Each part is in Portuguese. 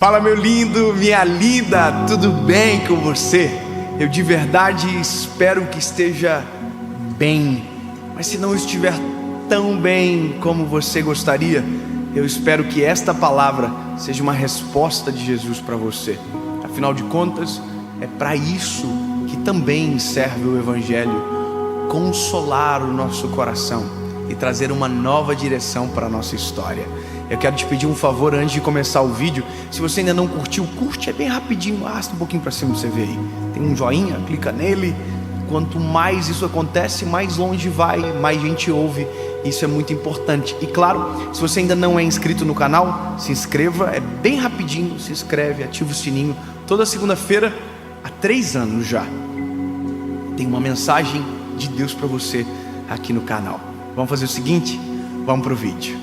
Fala, meu lindo, minha linda, tudo bem com você? Eu de verdade espero que esteja bem, mas se não estiver tão bem como você gostaria, eu espero que esta palavra seja uma resposta de Jesus para você. Afinal de contas, é para isso que também serve o Evangelho: consolar o nosso coração e trazer uma nova direção para a nossa história. Eu quero te pedir um favor antes de começar o vídeo. Se você ainda não curtiu, curte, é bem rapidinho, arrasta um pouquinho para cima, você vê aí, tem um joinha, clica nele. Quanto mais isso acontece, mais longe vai, mais gente ouve. Isso é muito importante. E claro, se você ainda não é inscrito no canal, se inscreva, é bem rapidinho, se inscreve, ativa o sininho. Toda segunda-feira, há 3 anos já, tem uma mensagem de Deus para você aqui no canal. Vamos fazer o seguinte, vamos para o vídeo.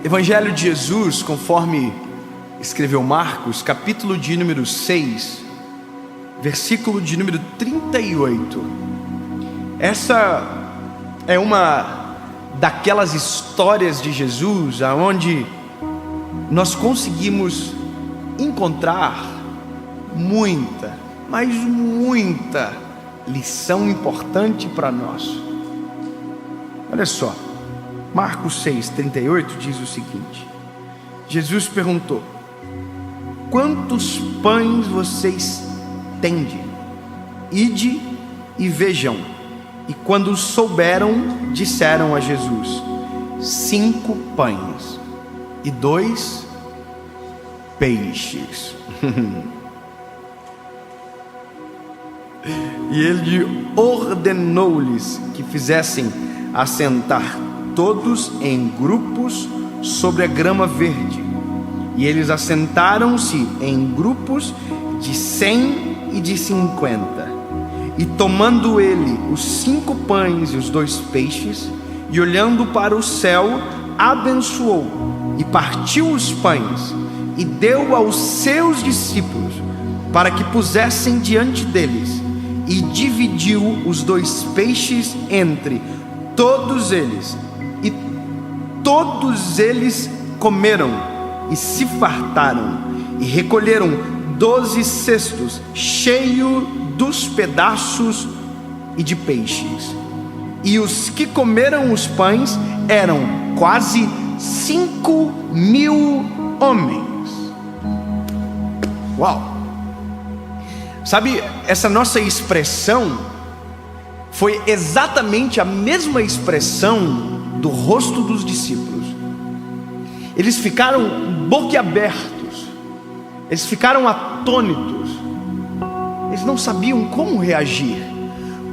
Evangelho de Jesus, conforme escreveu Marcos, capítulo de número 6, versículo de número 38. Essa é uma daquelas histórias de Jesus aonde nós conseguimos encontrar muita, mas muita lição importante para nós. Olha só, Marcos 6:38 diz o seguinte: Jesus perguntou: quantos pães vocês tende? Ide e vejam. E quando souberam, disseram a Jesus: 5 pães e 2 peixes. E ele ordenou-lhes que fizessem assentar todos em grupos sobre a grama verde. E eles assentaram-se em grupos de 100 e de 50. E tomando ele os 5 pães e os 2 peixes, e olhando para o céu, abençoou, e partiu os pães, e deu aos seus discípulos, para que pusessem diante deles, e dividiu os 2 peixes entre todos eles. E todos eles comeram e se fartaram, e recolheram 12 cestos cheios dos pedaços e de peixes. E os que comeram os pães eram quase 5.000 homens. Uau! Sabe, essa nossa expressão foi exatamente a mesma expressão do rosto dos discípulos. Eles ficaram boquiabertos, eles ficaram atônitos, eles não sabiam como reagir.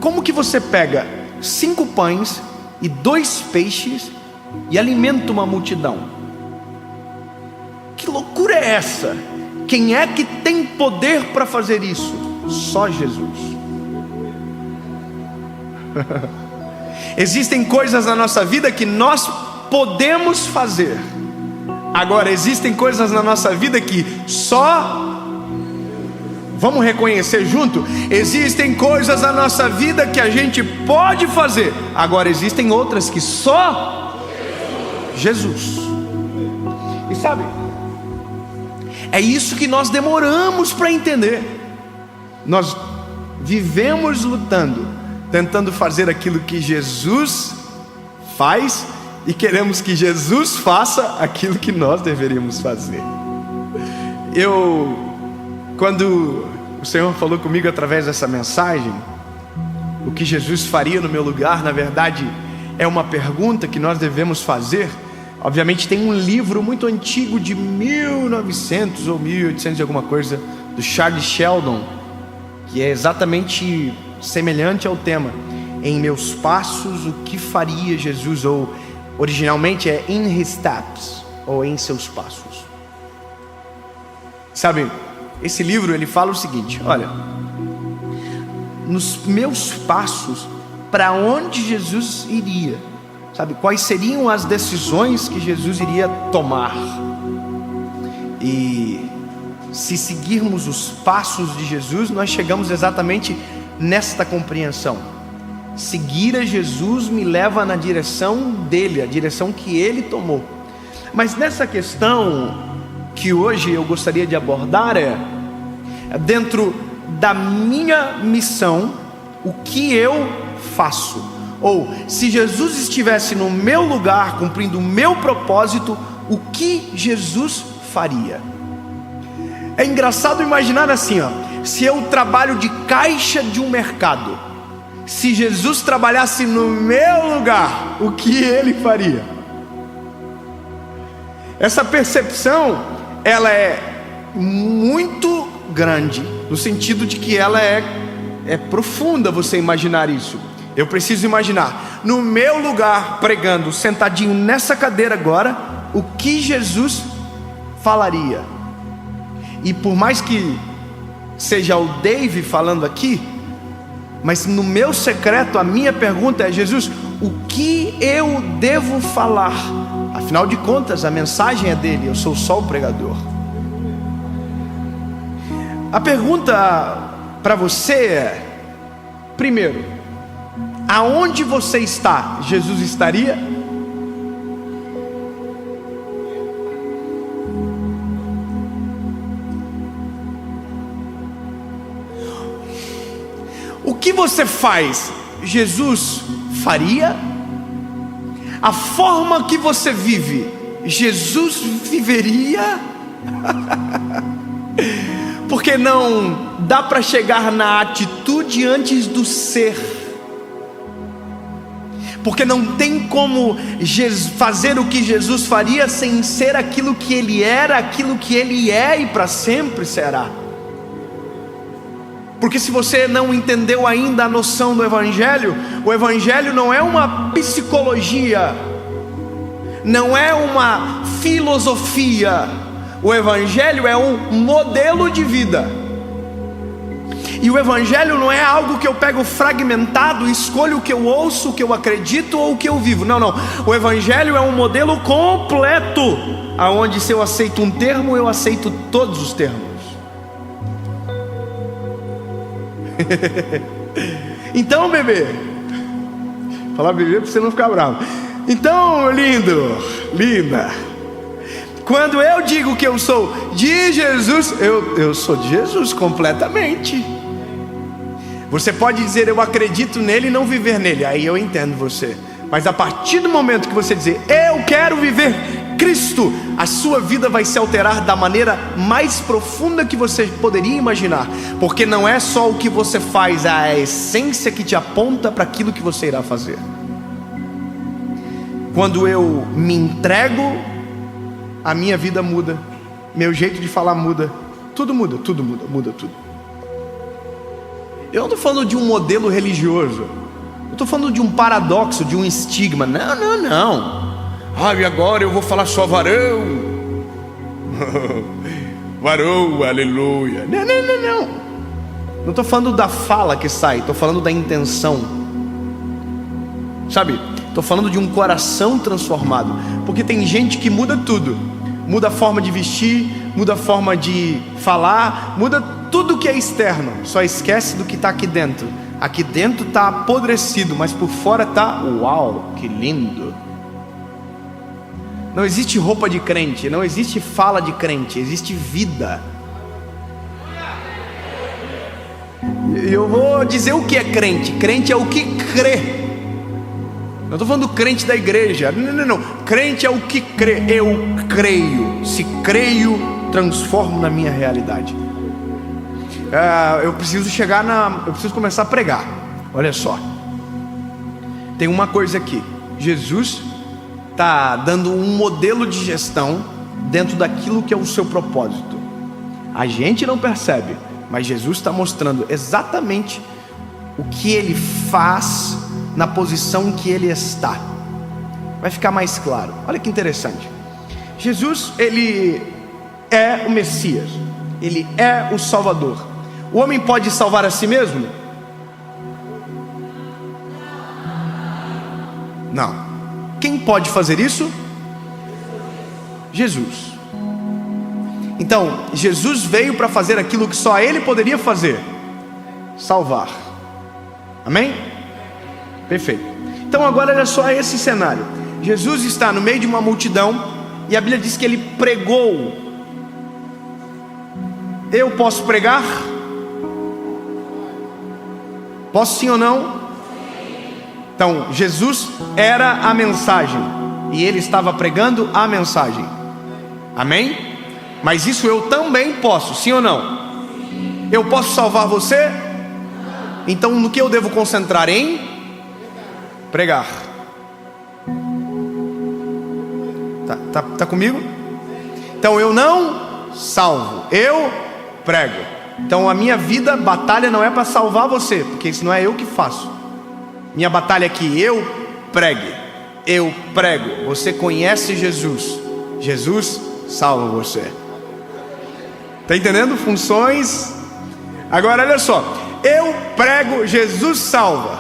Como que você pega 5 pães e 2 peixes e alimenta uma multidão? Que loucura é essa? Quem é que tem poder para fazer isso? Só Jesus. Existem coisas na nossa vida que nós podemos fazer. Agora, existem coisas na nossa vida que só... Vamos reconhecer junto? Existem coisas na nossa vida que a gente pode fazer. Agora, existem outras que só Jesus. E sabe, é isso que nós demoramos para entender. Nós vivemos lutando, tentando fazer aquilo que Jesus faz, e queremos que Jesus faça aquilo que nós deveríamos fazer. Quando o Senhor falou comigo através dessa mensagem, o que Jesus faria no meu lugar, na verdade, é uma pergunta que nós devemos fazer. Obviamente tem um livro muito antigo de 1900 ou 1800 e alguma coisa, do Charles Sheldon, que é exatamente semelhante ao tema: em meus passos, o que faria Jesus? Ou originalmente é In His Steps, ou em seus passos. Sabe, esse livro ele fala o seguinte: olha, nos meus passos, para onde Jesus iria? Sabe, quais seriam as decisões que Jesus iria tomar? E se seguirmos os passos de Jesus, nós chegamos exatamente nesta compreensão. Seguir a Jesus me leva na direção dele, a direção que ele tomou. Mas nessa questão que hoje eu gostaria de abordar dentro da minha missão, o que eu faço? Ou, se Jesus estivesse no meu lugar, cumprindo o meu propósito, o que Jesus faria? É engraçado imaginar assim, se eu trabalho de caixa de um mercado, se Jesus trabalhasse no meu lugar, o que ele faria? Essa percepção, ela é muito grande, no sentido de que ela é profunda você imaginar isso. Eu preciso imaginar, no meu lugar, pregando, sentadinho nessa cadeira agora, o que Jesus falaria. E por mais que seja o Dave falando aqui, mas no meu secreto a minha pergunta é: Jesus, o que eu devo falar? Afinal de contas, a mensagem é dele, eu sou só o pregador. A pergunta para você é: primeiro, aonde você está, Jesus estaria? O que você faz, Jesus faria? A forma que você vive, Jesus viveria? Porque não dá para chegar na atitude antes do ser. Porque não tem como fazer o que Jesus faria sem ser aquilo que ele era, aquilo que ele é e para sempre será. Porque se você não entendeu ainda a noção do Evangelho, o Evangelho não é uma psicologia, não é uma filosofia, o Evangelho é um modelo de vida. E o Evangelho não é algo que eu pego fragmentado, escolho o que eu ouço, o que eu acredito ou o que eu vivo. Não, não. O Evangelho é um modelo completo, aonde se eu aceito um termo, eu aceito todos os termos. Então, bebê, falar bebê para você não ficar bravo. Então, lindo, linda, quando eu digo que eu sou de Jesus, eu sou de Jesus completamente. Você pode dizer eu acredito nele e não viver nele, aí eu entendo você. Mas a partir do momento que você dizer eu quero viver Cristo, a sua vida vai se alterar da maneira mais profunda que você poderia imaginar. Porque não é só o que você faz, é a essência que te aponta para aquilo que você irá fazer. Quando eu me entrego, a minha vida muda, meu jeito de falar muda, tudo muda, muda tudo. Eu não estou falando de um modelo religioso, eu estou falando de um paradoxo, de um estigma. Não. E agora eu vou falar só varão. Varão, aleluia. Não. Não estou falando da fala que sai, estou falando da intenção. Sabe? Estou falando de um coração transformado. Porque tem gente que muda tudo. Muda a forma de vestir, muda a forma de falar, muda tudo que é externo. Só esquece do que está aqui dentro. Aqui dentro está apodrecido, mas por fora está, uau, que lindo. Não existe roupa de crente, não existe fala de crente, existe vida. E eu vou dizer o que é crente. Crente é o que crê. Não estou falando do crente da igreja. Não. Crente é o que crê. Eu creio. Se creio, transformo na minha realidade. Eu preciso começar a pregar. Olha só. Tem uma coisa aqui. Jesus está dando um modelo de gestão dentro daquilo que é o seu propósito. A gente não percebe, mas Jesus está mostrando exatamente o que ele faz na posição que ele está. Vai ficar mais claro. Olha que interessante. Jesus, ele é o Messias, ele é o Salvador. O homem pode salvar a si mesmo? Não. Quem pode fazer isso? Jesus. Então, Jesus veio para fazer aquilo que só ele poderia fazer: salvar. Amém? Perfeito. Então agora olha só esse cenário. Jesus está no meio de uma multidão e a Bíblia diz que ele pregou. Eu posso pregar? Posso sim ou não? Então Jesus era a mensagem e ele estava pregando a mensagem. Amém? Mas isso eu também posso, sim ou não? Eu posso salvar você? Então no que eu devo concentrar? Em pregar. Tá comigo? Então eu não salvo, eu prego. Então a minha vida, batalha não é para salvar você, porque isso não é eu que faço. Minha batalha é que eu pregue. Eu prego. Você conhece Jesus, Jesus salva você. Está entendendo? Funções. Agora olha só, eu prego, Jesus salva.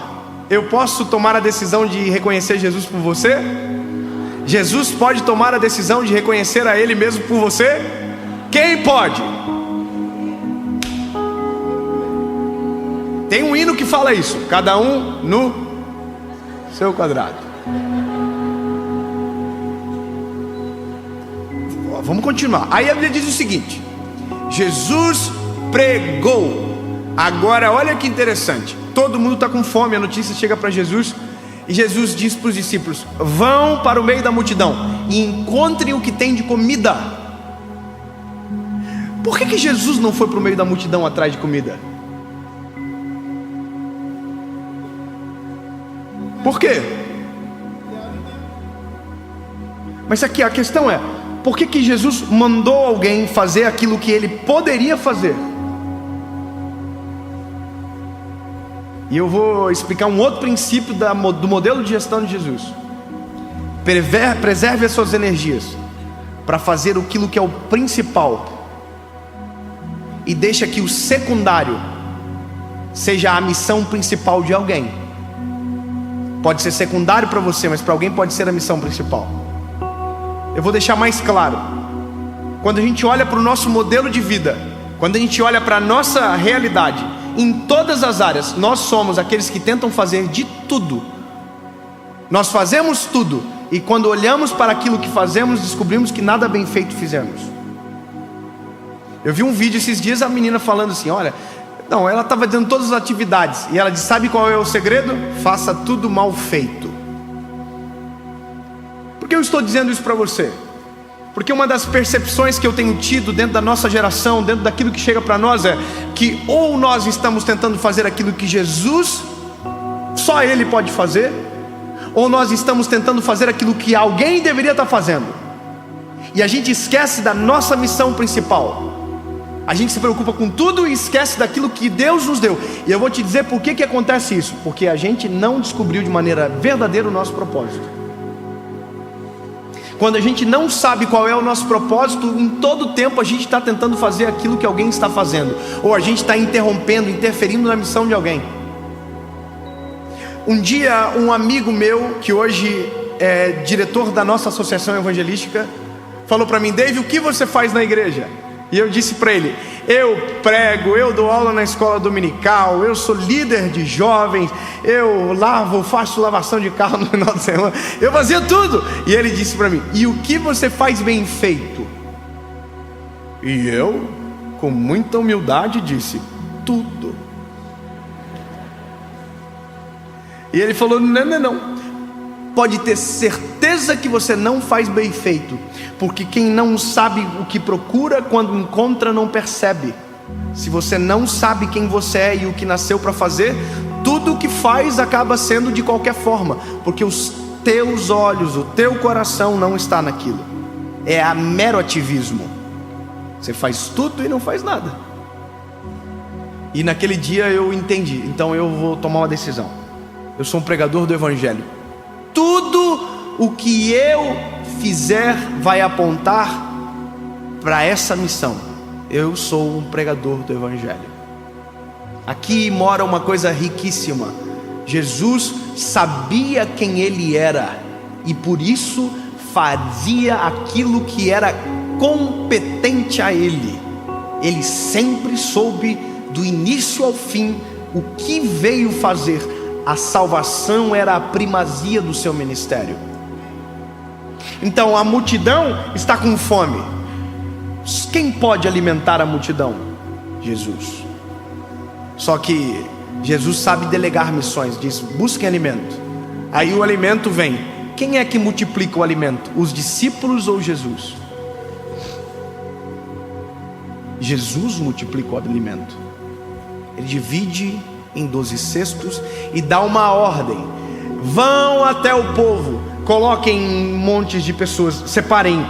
Eu posso tomar a decisão de reconhecer Jesus por você? Jesus pode tomar a decisão de reconhecer a Ele mesmo por você? Quem pode? Tem um hino que fala isso. Cada um no seu quadrado. Vamos continuar. Aí a Bíblia diz o seguinte: Jesus pregou. Agora olha que interessante. Todo mundo está com fome. A notícia chega para Jesus e Jesus diz para os discípulos: vão para o meio da multidão e encontrem o que tem de comida. Por que Jesus não foi para o meio da multidão atrás de comida? Por quê? Mas aqui a questão é: por que Jesus mandou alguém fazer aquilo que ele poderia fazer? E eu vou explicar um outro princípio do modelo de gestão de Jesus. Preserve as suas energias para fazer aquilo que é o principal, e deixa que o secundário seja a missão principal de alguém. Pode ser secundário para você, mas para alguém pode ser a missão principal. Eu vou deixar mais claro. Quando a gente olha para o nosso modelo de vida, quando a gente olha para a nossa realidade, em todas as áreas, nós somos aqueles que tentam fazer de tudo. Nós fazemos tudo, e quando olhamos para aquilo que fazemos, descobrimos que nada bem feito fizemos. Eu vi um vídeo esses dias, a menina falando assim, olha, não, ela estava dando todas as atividades, e ela disse, sabe qual é o segredo? Faça tudo mal feito. Por que eu estou dizendo isso para você? Porque uma das percepções que eu tenho tido dentro da nossa geração, dentro daquilo que chega para nós, é que ou nós estamos tentando fazer aquilo que Jesus, só Ele pode fazer, ou nós estamos tentando fazer aquilo que alguém deveria estar fazendo, e a gente esquece da nossa missão principal. A gente se preocupa com tudo e esquece daquilo que Deus nos deu. E eu vou te dizer por que acontece isso. Porque a gente não descobriu de maneira verdadeira o nosso propósito. Quando a gente não sabe qual é o nosso propósito, em todo tempo a gente está tentando fazer aquilo que alguém está fazendo, ou a gente está interrompendo, interferindo na missão de alguém. Um dia um amigo meu, que hoje é diretor da nossa associação evangelística, falou para mim, Dave, o que você faz na igreja? E eu disse para ele, eu prego, eu dou aula na escola dominical, eu sou líder de jovens, eu faço lavação de carro no final de semana, eu fazia tudo. E ele disse para mim, e o que você faz bem feito? E eu, com muita humildade, disse, tudo. E ele falou, não. Pode ter certeza que você não faz bem feito, porque quem não sabe o que procura, quando encontra não percebe. Se você não sabe quem você é e o que nasceu para fazer, tudo o que faz acaba sendo de qualquer forma, porque os teus olhos, o teu coração não está naquilo. É a mero ativismo. Você faz tudo e não faz nada. E naquele dia eu entendi, então eu vou tomar uma decisão. Eu sou um pregador do Evangelho. Tudo o que eu fizer vai apontar para essa missão. Eu sou um pregador do Evangelho. Aqui mora uma coisa riquíssima. Jesus sabia quem Ele era, e por isso fazia aquilo que era competente a Ele. Ele sempre soube do início ao fim o que veio fazer, A salvação era a primazia do seu ministério. Então a multidão está com fome. Quem pode alimentar a multidão? Jesus. Só que Jesus sabe delegar missões. Diz: busquem alimento. Aí o alimento vem. Quem é que multiplica o alimento? Os discípulos ou Jesus? Jesus multiplica o alimento. Ele divide em 12 cestos e dá uma ordem: vão até o povo, coloquem montes de pessoas, separem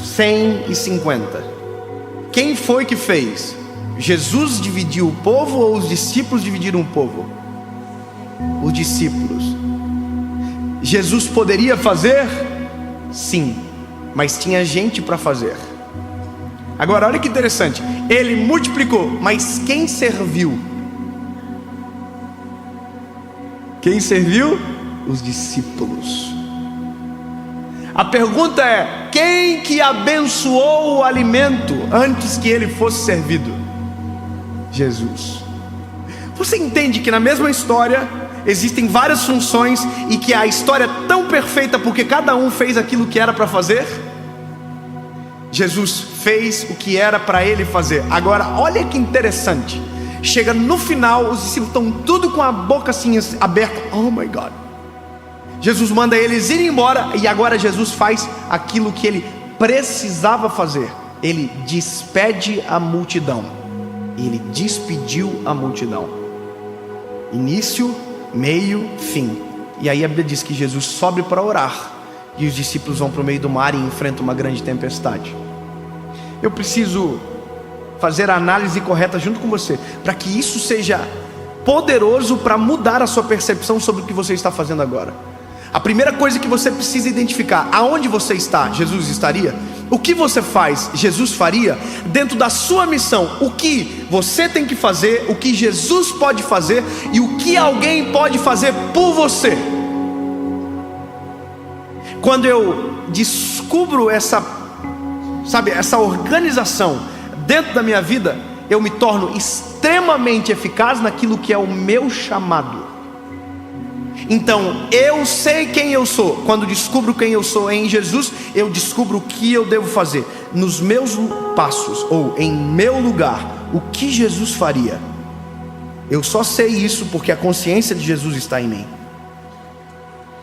150. Quem foi que fez? Jesus dividiu o povo ou os discípulos dividiram o povo? Os discípulos. Jesus poderia fazer? Sim, mas tinha gente para fazer. Agora olha que interessante, ele multiplicou, mas quem serviu? Quem serviu? Os discípulos. A pergunta é: quem que abençoou o alimento antes que ele fosse servido? Jesus. Você entende que na mesma história existem várias funções e que a história é tão perfeita porque cada um fez aquilo que era para fazer? Jesus fez o que era para ele fazer. Agora olha que interessante, chega no final, os discípulos estão tudo com a boca assim aberta. Oh my God. Jesus manda eles irem embora e agora Jesus faz aquilo que ele precisava fazer. Ele despede a multidão. Ele despediu a multidão. Início, meio, fim. E aí a Bíblia diz que Jesus sobe para orar e os discípulos vão para o meio do mar e enfrentam uma grande tempestade. Eu preciso fazer a análise correta junto com você, para que isso seja poderoso para mudar a sua percepção sobre o que você está fazendo agora. A primeira coisa que você precisa identificar: aonde você está, Jesus estaria. O que você faz, Jesus faria. Dentro da sua missão, o que você tem que fazer, o que Jesus pode fazer e o que alguém pode fazer por você. Quando eu descubro essa organização dentro da minha vida, eu me torno extremamente eficaz naquilo que é o meu chamado. Então eu sei quem eu sou. Quando descubro quem eu sou em Jesus, eu descubro o que eu devo fazer nos meus passos, ou em meu lugar, o que Jesus faria. Eu só sei isso porque a consciência de Jesus está em mim.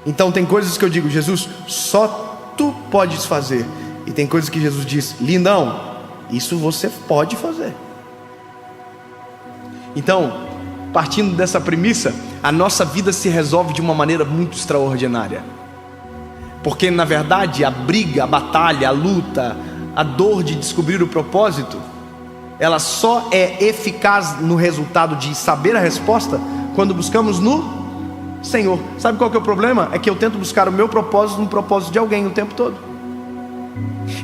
Então tem coisas que eu digo: Jesus, só tu podes fazer. E tem coisas que Jesus diz: lindão, isso você pode fazer. Então, partindo dessa premissa, a nossa vida se resolve de uma maneira muito extraordinária. Porque na verdade a briga, a batalha, a luta, a dor de descobrir o propósito, ela só é eficaz no resultado de saber a resposta quando buscamos no Senhor. Sabe qual que é o problema? É que eu tento buscar o meu propósito no propósito de alguém o tempo todo.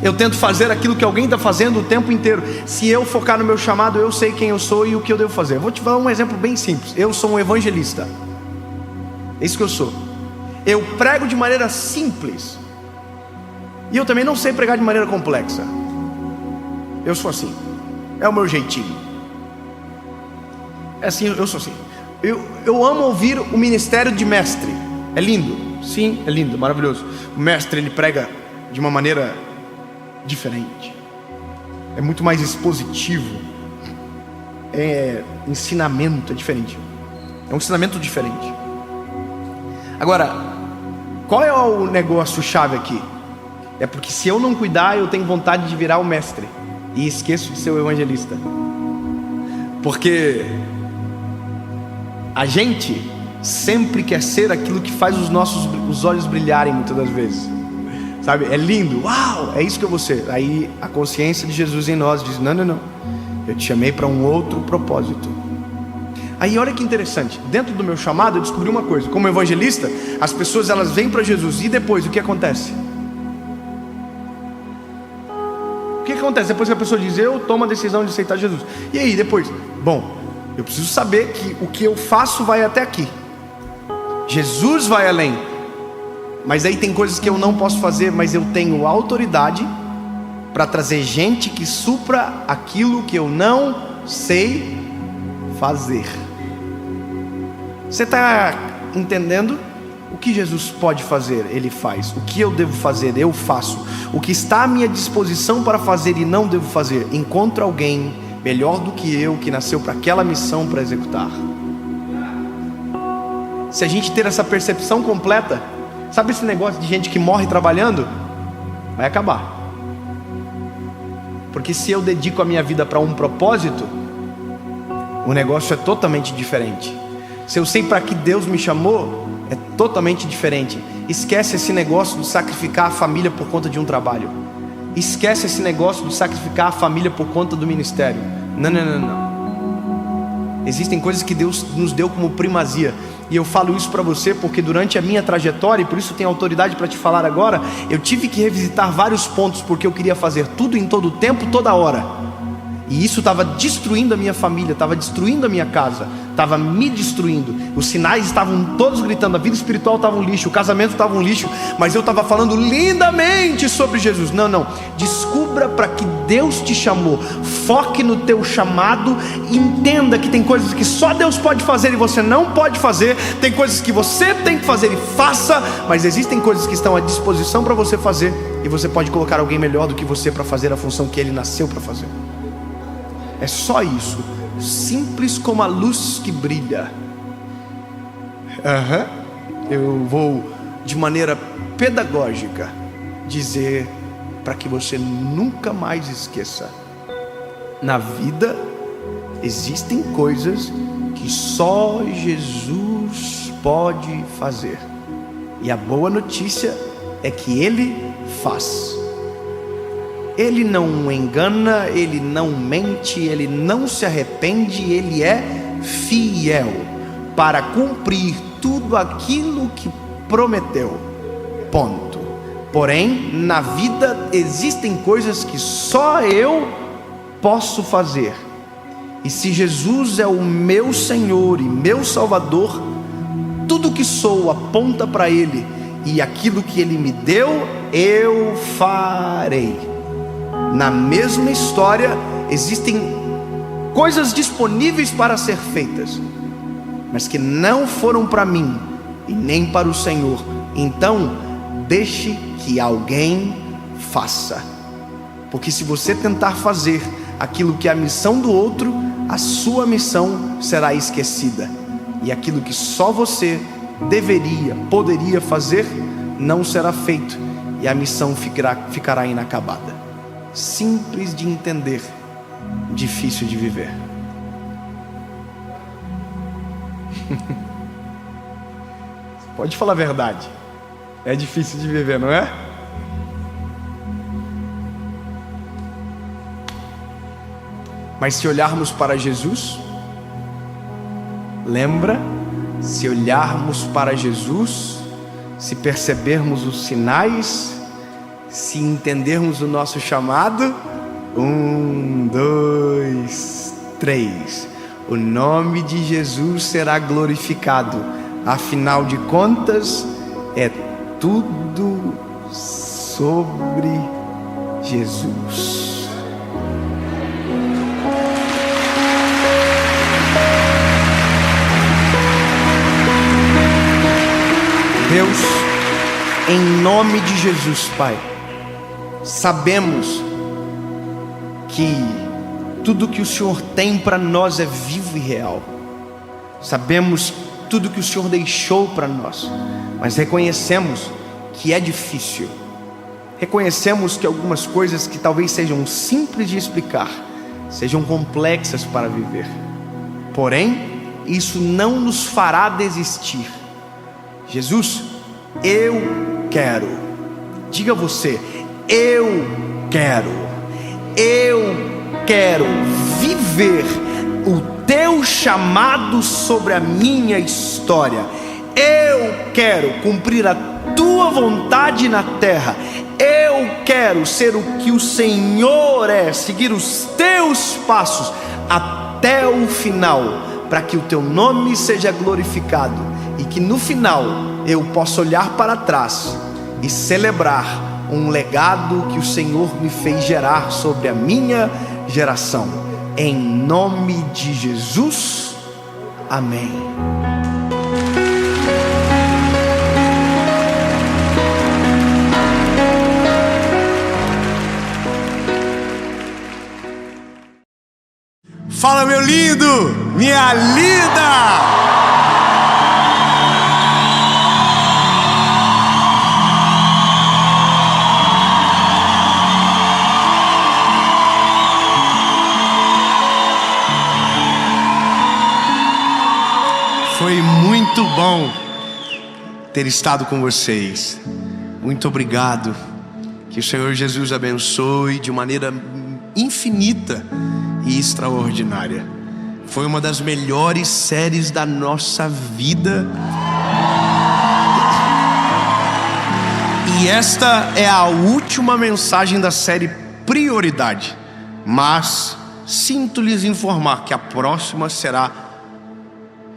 Eu tento fazer aquilo que alguém está fazendo o tempo inteiro. Se eu focar no meu chamado, eu sei quem eu sou e o que eu devo fazer. Vou te dar um exemplo bem simples. Eu sou um evangelista. É isso que eu sou. Eu prego de maneira simples. E eu também não sei pregar de maneira complexa. Eu sou assim. É o meu jeitinho. É assim, eu sou assim. Eu amo ouvir o ministério de mestre. É lindo. Sim, é lindo, maravilhoso. O mestre, ele prega de uma maneira diferente. É muito mais expositivo. É ensinamento, é diferente. É um ensinamento diferente. Agora, qual é o negócio chave aqui? É porque se eu não cuidar, eu tenho vontade de virar o mestre e esqueço de ser o evangelista. Porque a gente sempre quer ser aquilo que faz os olhos brilharem muitas das vezes. Sabe, é lindo, uau, é isso que eu vou ser. Aí a consciência de Jesus em nós diz: não, eu te chamei para um outro propósito. Aí olha que interessante, dentro do meu chamado eu descobri uma coisa: como evangelista, as pessoas elas vêm para Jesus e depois o que acontece? O que acontece depois que a pessoa diz: eu tomo a decisão de aceitar Jesus? E aí depois? Bom, eu preciso saber que o que eu faço vai até aqui. Jesus vai além. Mas aí tem coisas que eu não posso fazer, mas eu tenho autoridade para trazer gente que supra aquilo que eu não sei fazer. Você está entendendo o que Jesus pode fazer, Ele faz. O que eu devo fazer, eu faço. O que está à minha disposição para fazer e não devo fazer, encontro alguém melhor do que eu, que nasceu para aquela missão para executar. Se a gente ter essa percepção completa, sabe esse negócio de gente que morre trabalhando? Vai acabar. Porque se eu dedico a minha vida para um propósito, o negócio é totalmente diferente. Se eu sei para que Deus me chamou, é totalmente diferente. Esquece esse negócio de sacrificar a família por conta de um trabalho. Esquece esse negócio de sacrificar a família por conta do ministério. Não. Existem coisas que Deus nos deu como primazia. E eu falo isso para você porque durante a minha trajetória, e por isso tenho autoridade para te falar agora, eu tive que revisitar vários pontos, porque eu queria fazer tudo em todo o tempo, toda hora. E isso estava destruindo a minha família, estava destruindo a minha casa, estava me destruindo. Os sinais estavam todos gritando, a vida espiritual estava um lixo, o casamento estava um lixo, mas eu estava falando lindamente sobre Jesus. Não, descubra para que Deus te chamou, foque no teu chamado, entenda que tem coisas que só Deus pode fazer e você não pode fazer, tem coisas que você tem que fazer e faça, mas existem coisas que estão à disposição para você fazer, e você pode colocar alguém melhor do que você para fazer a função que ele nasceu para fazer. É só isso, simples como a luz que brilha. Eu vou de maneira pedagógica dizer para que você nunca mais esqueça: na vida existem coisas que só Jesus pode fazer, e a boa notícia é que Ele faz. Ele não engana, Ele não mente, Ele não se arrepende, Ele é fiel para cumprir tudo aquilo que prometeu. Ponto. Porém, na vida existem coisas que só eu posso fazer. E se Jesus é o meu Senhor e meu Salvador, tudo que sou aponta para Ele, e aquilo que Ele me deu, eu farei. Na mesma história, existem coisas disponíveis para ser feitas, mas que não foram para mim e nem para o Senhor. Então, deixe que alguém faça. Porque se você tentar fazer aquilo que é a missão do outro, a sua missão será esquecida. E aquilo que só você deveria, poderia fazer, não será feito, e a missão ficará inacabada. Simples de entender, difícil de viver. Pode falar a verdade, é difícil de viver, não é? Mas se olharmos para Jesus, lembra? Se olharmos para Jesus, se percebermos os sinais, se entendermos o nosso chamado, 1, 2, 3, o nome de Jesus será glorificado. Afinal de contas, é tudo sobre Jesus. Deus, em nome de Jesus, Pai, sabemos que tudo que o Senhor tem para nós é vivo e real. Sabemos tudo que o Senhor deixou para nós, mas reconhecemos que é difícil. Reconhecemos que algumas coisas que talvez sejam simples de explicar, sejam complexas para viver. Porém, isso não nos fará desistir. Jesus, eu quero. Diga você: eu quero viver o teu chamado sobre a minha história. Eu quero cumprir a tua vontade na terra. Eu quero ser o que o Senhor é, seguir os teus passos até o final, para que o teu nome seja glorificado e que no final eu possa olhar para trás e celebrar um legado que o Senhor me fez gerar sobre a minha geração. Em nome de Jesus, amém. Fala, meu lindo, minha linda. Foi muito bom ter estado com vocês. Muito obrigado. Que o Senhor Jesus abençoe de maneira infinita e extraordinária. Foi uma das melhores séries da nossa vida. E esta é a última mensagem da série Prioridade. Mas sinto lhes informar que a próxima será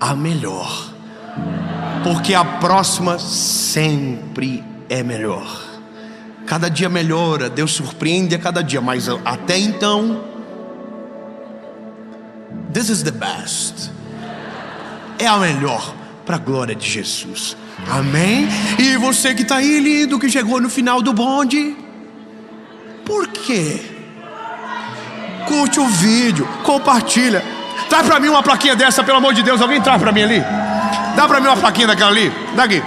a melhor, porque a próxima sempre é melhor. Cada dia melhora, Deus surpreende a cada dia, mas até então, this is the best. É a melhor, para a glória de Jesus. Amém? E você que está aí, lindo, que chegou no final do bonde, por quê? Curte o vídeo, compartilha. Traz pra mim uma plaquinha dessa, pelo amor de Deus. Alguém traz pra mim ali? Dá pra mim uma plaquinha daquela ali? Daqui.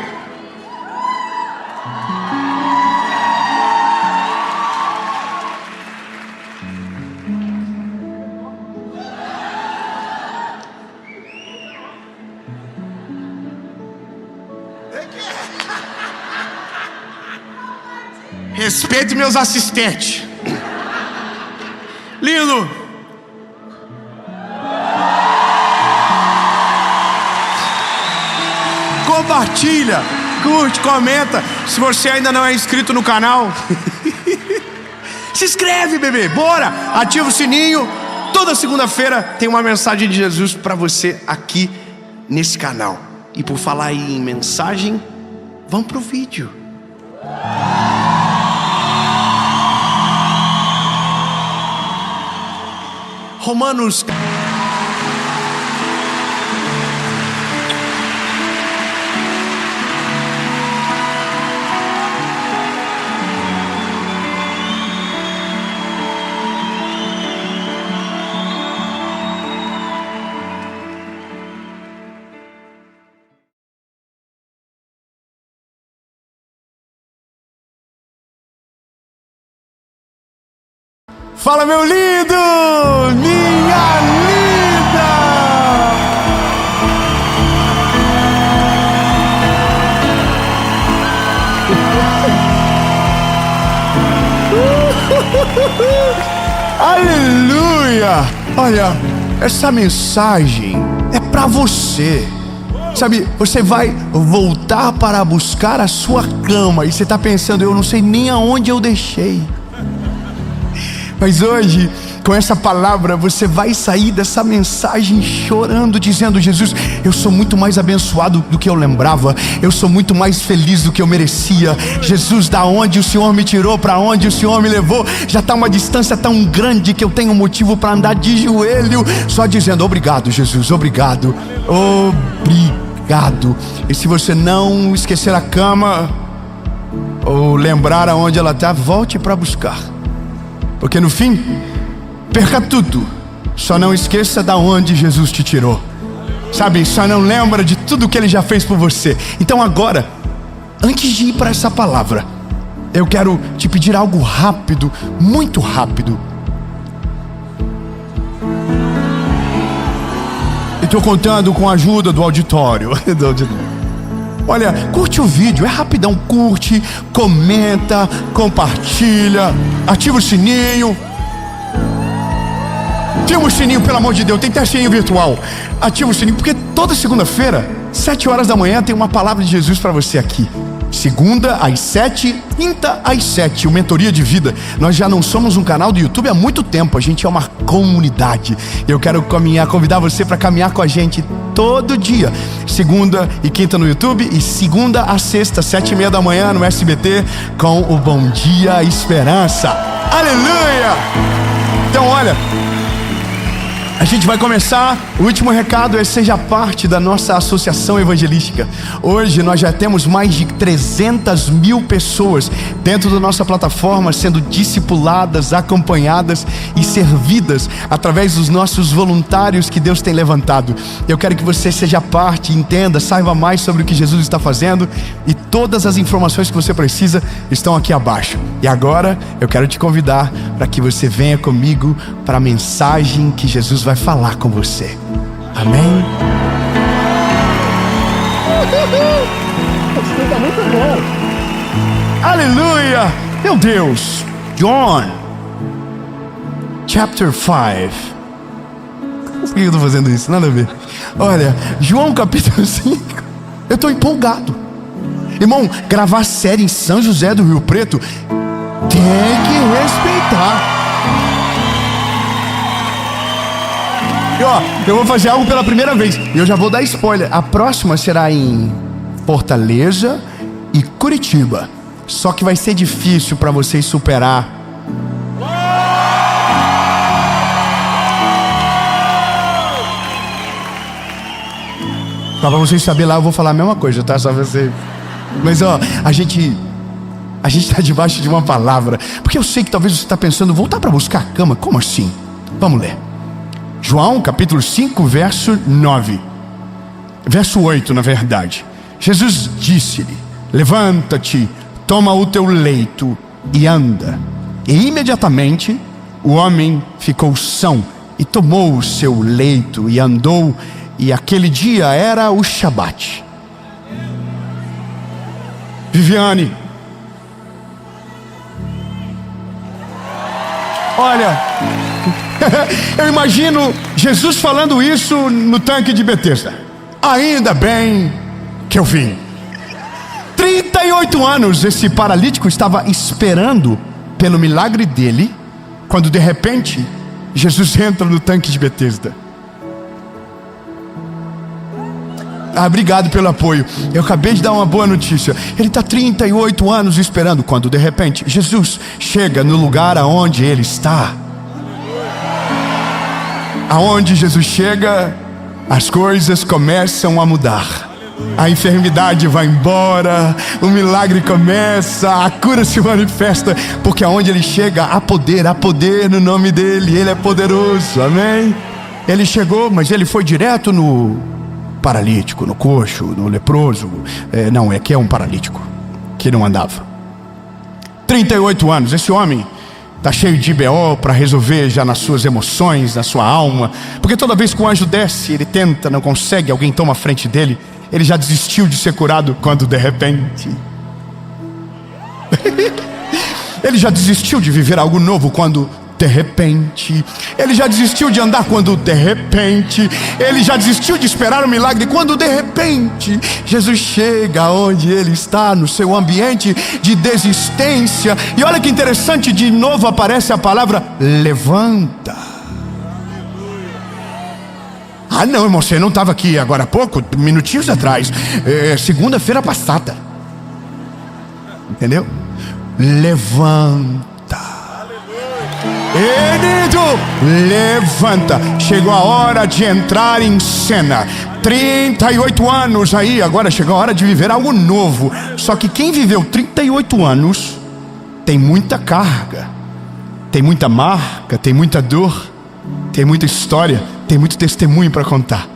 Respeite meus assistentes. Lindo. Compartilha, curte, comenta. Se você ainda não é inscrito no canal, se inscreve, bebê, bora. Ativa o sininho. Toda segunda-feira tem uma mensagem de Jesus para você aqui nesse canal. E por falar aí em mensagem, vamos pro vídeo. Romanos. Fala, meu lindo, minha linda. Aleluia. Olha, essa mensagem é para você. Sabe, você vai voltar para buscar a sua cama e você está pensando, eu não sei nem aonde eu deixei. Mas hoje, com essa palavra, você vai sair dessa mensagem chorando, dizendo: Jesus, eu sou muito mais abençoado do que eu lembrava. Eu sou muito mais feliz do que eu merecia. Jesus, da onde o Senhor me tirou, para onde o Senhor me levou, já está uma distância tão grande que eu tenho motivo para andar de joelho, só dizendo: obrigado, Jesus, obrigado, obrigado. E se você não esquecer a cama, ou lembrar aonde ela está, volte para buscar. Porque no fim, perca tudo, só não esqueça da onde Jesus te tirou. Sabe, só não lembra de tudo que Ele já fez por você. Então agora, antes de ir para essa palavra, eu quero te pedir algo rápido, muito rápido. E estou contando com a ajuda do auditório. Olha, curte o vídeo, é rapidão, curte, comenta, compartilha, ativa o sininho. Ativa o sininho, pelo amor de Deus, tem que ter sininho virtual. Ativa o sininho, porque toda segunda-feira, 7 horas da manhã, tem uma palavra de Jesus para você aqui. Segunda às 7, quinta às 7, o Mentoria de Vida. Nós já não somos um canal do YouTube há muito tempo, a gente é uma comunidade. Eu quero convidar você para caminhar com a gente todo dia, segunda e quinta no YouTube e segunda a sexta, 7:30 da manhã no SBT, com o Bom Dia Esperança. Aleluia! Então olha, a gente vai começar. O último recado é: seja parte da nossa associação evangelística. Hoje nós já temos mais de 300 mil pessoas dentro da nossa plataforma, sendo discipuladas, acompanhadas e servidas através dos nossos voluntários que Deus tem levantado. Eu quero que você seja parte, entenda, saiba mais sobre o que Jesus está fazendo, e todas as informações que você precisa estão aqui abaixo. E agora eu quero te convidar para que você venha comigo para a mensagem que Jesus vai falar com você. Amém? Isso está muito bom. Aleluia! Meu Deus! John Chapter 5. Por que eu estou fazendo isso? Nada a ver. Olha, João capítulo 5. Eu estou empolgado. Irmão, gravar série em São José do Rio Preto tem que respeitar. E ó, eu vou fazer algo pela primeira vez, e eu já vou dar spoiler. A próxima será em Fortaleza e Curitiba. Só que vai ser difícil para vocês superar. Só para vocês saberem, lá eu vou falar a mesma coisa, tá? Só você. Mas ó, a gente está debaixo de uma palavra. Porque eu sei que talvez você está pensando, voltar para buscar a cama? Como assim? Vamos ler. João capítulo 5, verso 9. Verso 8, na verdade. Jesus disse-lhe: levanta-te, toma o teu leito e anda. E imediatamente o homem ficou são e tomou o seu leito e andou. E aquele dia era o Shabat. Viviane, olha, eu imagino Jesus falando isso no tanque de Betesda. Ainda bem que eu vim. 38 anos esse paralítico estava esperando pelo milagre dele, quando de repente Jesus entra no tanque de Betesda. Obrigado pelo apoio. Eu acabei de dar uma boa notícia. Ele está 38 anos esperando, quando de repente Jesus chega no lugar aonde ele está. Aonde Jesus chega, as coisas começam a mudar. A enfermidade vai embora, o milagre começa, a cura se manifesta, porque aonde ele chega há poder no nome dele. Ele é poderoso, amém? Ele chegou, mas ele foi direto no paralítico, no coxo, no leproso. Não, é que é um paralítico que não andava. 38 anos, esse homem está cheio de BO para resolver já nas suas emoções, na sua alma, porque toda vez que o anjo desce, ele tenta, não consegue, alguém toma a frente dele. Ele já desistiu de ser curado, quando de repente ele já desistiu de viver algo novo, quando de repente ele já desistiu de andar, quando de repente ele já desistiu de esperar o milagre, quando de repente Jesus chega onde ele está, no seu ambiente de desistência. E olha que interessante, de novo aparece a palavra levanta. Ah não, irmão, você não estava aqui agora há pouco, minutinhos atrás, segunda-feira passada. Entendeu? Levanta. Levanta. Chegou a hora de entrar em cena. 38 anos aí, agora chegou a hora de viver algo novo. Só que quem viveu 38 anos tem muita carga, tem muita marca, tem muita dor, tem muita história, tem muito testemunho para contar.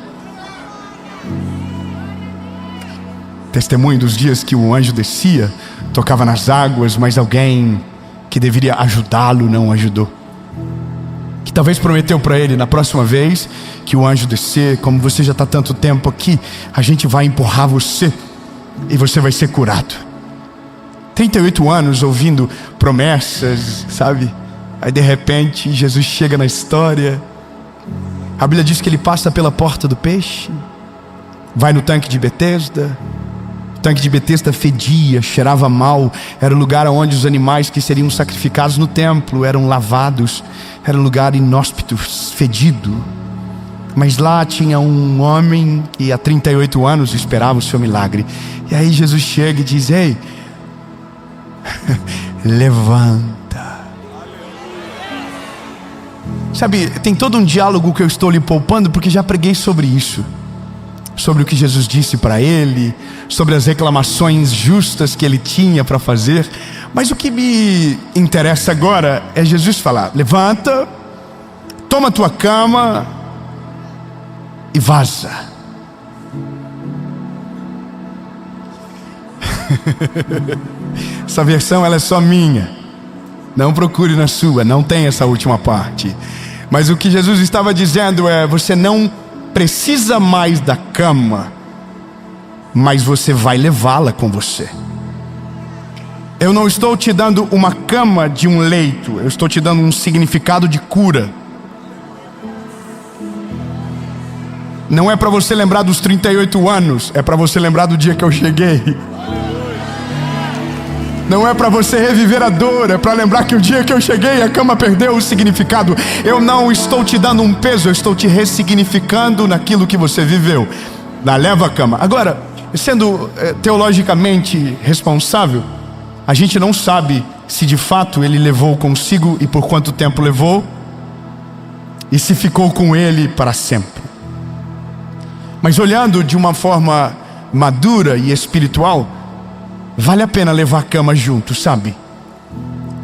Testemunho dos dias que o anjo descia, tocava nas águas, mas alguém que deveria ajudá-lo não ajudou. Que talvez prometeu para ele, na próxima vez que o anjo descer, como você já está tanto tempo aqui, a gente vai empurrar você e você vai ser curado. 38 anos ouvindo promessas, sabe? Aí de repente Jesus chega na história. A Bíblia diz que ele passa pela porta do peixe, vai no tanque de Betesda. O tanque de Betesda fedia, cheirava mal. Era o lugar onde os animais que seriam sacrificados no templo eram lavados. Era um lugar inóspito, fedido. Mas lá tinha um homem que há 38 anos esperava o seu milagre. E aí Jesus chega e diz: ei, levanta. Sabe, tem todo um diálogo que eu estou lhe poupando, porque já preguei sobre isso. Sobre o que Jesus disse para ele, sobre as reclamações justas que ele tinha para fazer. Mas o que me interessa agora é Jesus falar: levanta, toma a tua cama e vaza. Essa versão ela é só minha. Não procure na sua, não tem essa última parte. Mas o que Jesus estava dizendo é: você não precisa mais da cama, mas você vai levá-la com você. Eu não estou te dando uma cama de um leito, eu estou te dando um significado de cura. Não é para você lembrar dos 38 anos, é para você lembrar do dia que eu cheguei. Não é para você reviver a dor, é para lembrar que o dia que eu cheguei a cama perdeu o significado. Eu não estou te dando um peso, eu estou te ressignificando naquilo que você viveu. Leva a cama. Agora, sendo teologicamente responsável, a gente não sabe se de fato ele levou consigo e por quanto tempo levou, e se ficou com ele para sempre. Mas olhando de uma forma madura e espiritual, vale a pena levar a cama junto, sabe?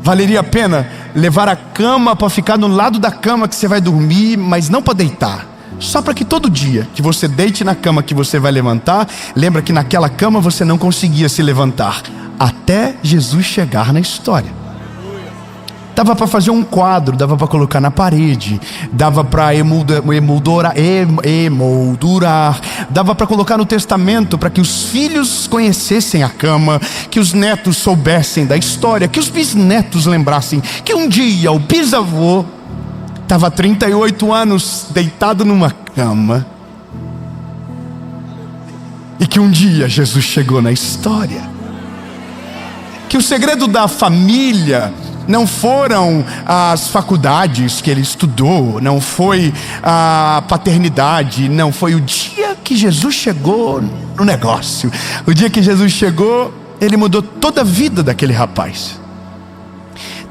Valeria a pena levar a cama para ficar no lado da cama que você vai dormir, mas não para deitar. Só para que todo dia que você deite na cama que você vai levantar, lembra que naquela cama você não conseguia se levantar, até Jesus chegar na história. Dava para fazer um quadro, dava para colocar na parede, dava para emoldurar, dava para colocar no testamento para que os filhos conhecessem a cama, que os netos soubessem da história, que os bisnetos lembrassem que um dia o bisavô estava 38 anos deitado numa cama e que um dia Jesus chegou na história. Que o segredo da família não foram as faculdades que ele estudou, não foi a paternidade, não foi o dia que Jesus chegou no negócio. O dia que Jesus chegou, ele mudou toda a vida daquele rapaz.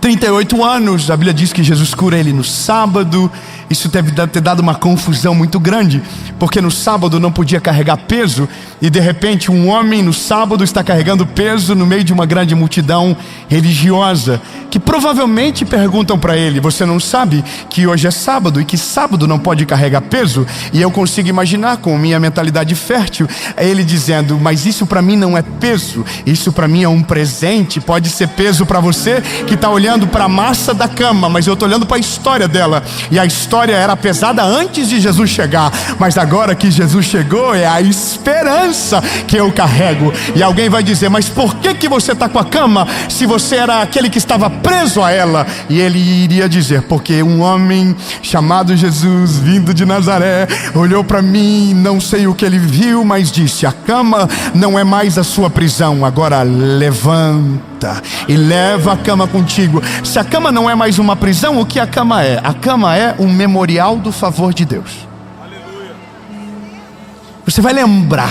38 anos, a Bíblia diz que Jesus cura ele no sábado. Isso deve ter dado uma confusão muito grande, porque no sábado não podia carregar peso, e de repente um homem no sábado está carregando peso no meio de uma grande multidão religiosa, que provavelmente perguntam para ele: você não sabe que hoje é sábado e que sábado não pode carregar peso? E eu consigo imaginar, com minha mentalidade fértil, ele dizendo: mas isso para mim não é peso, isso para mim é um presente. Pode ser peso para você que está olhando para a massa da cama, mas eu estou olhando para a história dela, e a história era pesada antes de Jesus chegar, mas agora que Jesus chegou, é a esperança que eu carrego. E alguém vai dizer: mas por que você está com a cama se você era aquele que estava preso a ela? E ele iria dizer: porque um homem chamado Jesus, vindo de Nazaré, olhou para mim, não sei o que ele viu, mas disse: a cama não é mais a sua prisão, agora levanta e leva a cama contigo. Se a cama não é mais uma prisão, o que a cama é? A cama é um memorial do favor de Deus. Aleluia. Você vai lembrar,